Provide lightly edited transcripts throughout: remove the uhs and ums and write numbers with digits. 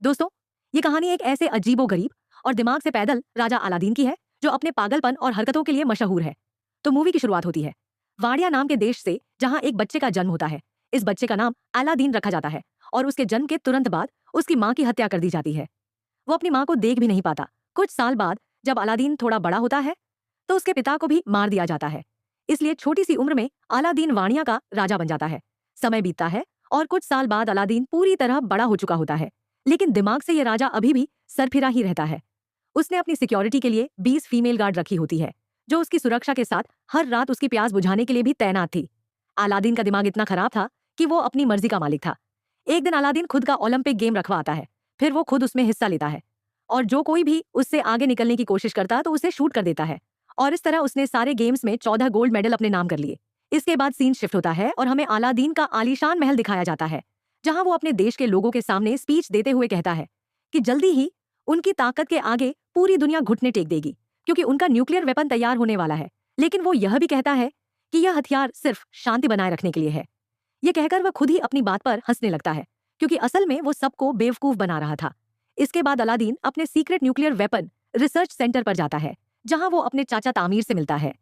दोस्तों, ये कहानी एक ऐसे अजीबो-गरीब और दिमाग से पैदल राजा अलादीन की है, जो अपने पागलपन और हरकतों के लिए मशहूर है। तो मूवी की शुरुआत होती है वाडिया नाम के देश से, जहां एक बच्चे का जन्म होता है। इस बच्चे का नाम अलादीन रखा जाता है और उसके जन्म के तुरंत बाद उसकी माँ की हत्या कर दी जाती है। वो अपनी माँ को देख भी नहीं पाता। कुछ साल बाद जब अलादीन थोड़ा बड़ा होता है, तो उसके पिता को भी मार दिया जाता है। इसलिए छोटी सी उम्र में अलादीन वाणिया का राजा बन जाता है। समय बीतता है और कुछ साल बाद अलादीन पूरी तरह बड़ा हो चुका होता है, लेकिन दिमाग से ये राजा अभी भी सरफिरा ही रहता है। उसने अपनी सिक्योरिटी के लिए 20 फीमेल गार्ड रखी होती है, जो उसकी सुरक्षा के साथ हर रात उसकी प्यास बुझाने के लिए भी तैनात थी। अलादीन का दिमाग इतना खराब था कि वो अपनी मर्जी का मालिक था। एक दिन अलादीन खुद का ओलंपिक गेम रखवाता है, फिर वो खुद उसमें हिस्सा लेता है और जो कोई भी उससे आगे निकलने की कोशिश करता तो उसे शूट कर देता है। और इस तरह उसने सारे गेम्स में 14 गोल्ड मेडल अपने नाम कर लिए। इसके बाद सीन शिफ्ट होता है और हमें अलादीन का आलीशान महल दिखाया जाता है, जहां वो अपने देश के लोगों के सामने स्पीच देते हुए कहता है कि जल्दी ही उनकी ताकत के आगे पूरी दुनिया घुटने टेक देगी, क्योंकि उनका न्यूक्लियर वेपन तैयार होने वाला है। लेकिन वो यह भी कहता है कि यह हथियार सिर्फ शांति बनाए रखने के लिए है। ये कहकर वह खुद ही अपनी बात पर हंसने लगता है, क्योंकि असल में वो सबको बेवकूफ बना रहा था। इसके बाद अलादीन अपने secret nuclear weapon research centre पर जाता है, जहां वो अपने चाचा तामीर से मिलता है।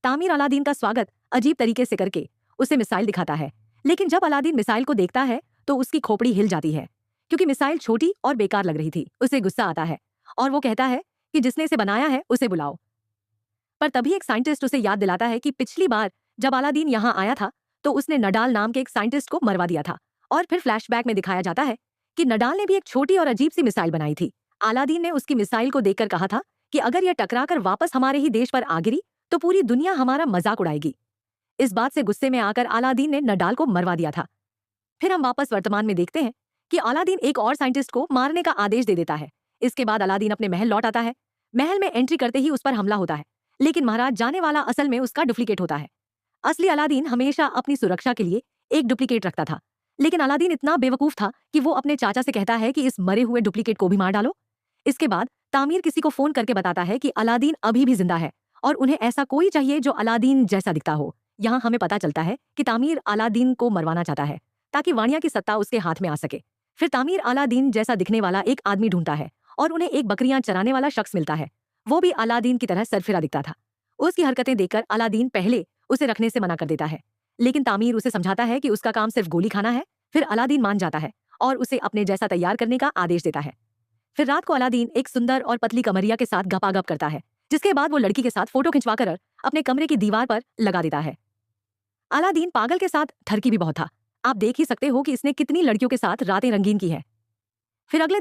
तामीर अलादीन का स्वागत अजीब तरीके से करके उसे मिसाइल दिखाता है, लेकिन जब अलादीन मिसाइल को देखता है तो उसकी खोपड़ी हिल जाती है, क्योंकि मिसाइल छोटी और बेकार लग रही थी। उसे गुस्सा आता है और वो कहता है कि जिसने इसे बनाया है उसे बुलाओ। पर तभी एक साइंटिस्ट उसे याद दिलाता है कि पिछली बार जब अलादीन यहाँ आया था, तो उसने नडाल नाम के एक साइंटिस्ट को मरवा दिया था। और फिर फ्लैशबैक में दिखाया जाता है कि नडाल ने भी एक छोटी और अजीब सी मिसाइल बनाई थी। अलादीन ने उसकी मिसाइल को देखकर कहा था कि अगर यह टकराकर वापस हमारे ही देश पर आ गिरी तो पूरी दुनिया हमारा मजाक उड़ाएगी। इस बात से गुस्से में आकर अलादीन ने नडाल को मरवा दिया था। फिर हम वापस वर्तमान में देखते हैं कि अलादीन एक और साइंटिस्ट को मारने का आदेश दे देता है। इसके बाद अलादीन अपने महल लौट आता है। महल में एंट्री करते ही उस पर हमला होता है, लेकिन महाराज जाने वाला असल में उसका डुप्लीकेट होता है। असली अलादीन हमेशा अपनी सुरक्षा के लिए एक डुप्लीकेट रखता था, लेकिन अलादीन इतना बेवकूफ था कि वो अपने चाचा से कहता है कि इस मरे हुए डुप्लीकेट को भी मार डालो। इसके बाद तामीर किसी को फोन करके बताता है कि अलादीन अभी भी जिंदा है और उन्हें ऐसा कोई चाहिए जो अलादीन जैसा दिखता हो। यहाँ हमें पता चलता है कि तामीर अलादीन को मरवाना चाहता है, ताकि वाणिया की सत्ता उसके हाथ में आ सके। फिर तामीर अलादीन जैसा दिखने वाला एक आदमी ढूंढता है और उन्हें एक बकरियां चराने वाला शख्स मिलता है। वो भी अलादीन की तरह सरफिरा दिखता था। उसकी हरकतें देखकर अलादीन पहले उसे रखने से मना कर देता है, लेकिन तामीर उसे समझाता है कि उसका काम सिर्फ गोली खाना है। फिर अलादीन मान जाता है और उसे अपने जैसा तैयार करने का आदेश देता है। फिर रात को अलादीन एक सुंदर और पतली कमरिया के साथ गपागप करता है, जिसके बाद वो लड़की के साथ फोटो खिंचवाकर अपने कमरे की दीवार पर लगा देता है। अलादीन पागल के साथ ठरकी भी बहुत था। आप देख ही सकते हो कि इसने कितनी लड़कियों के साथ रातें रंगीन की है। फिर अगले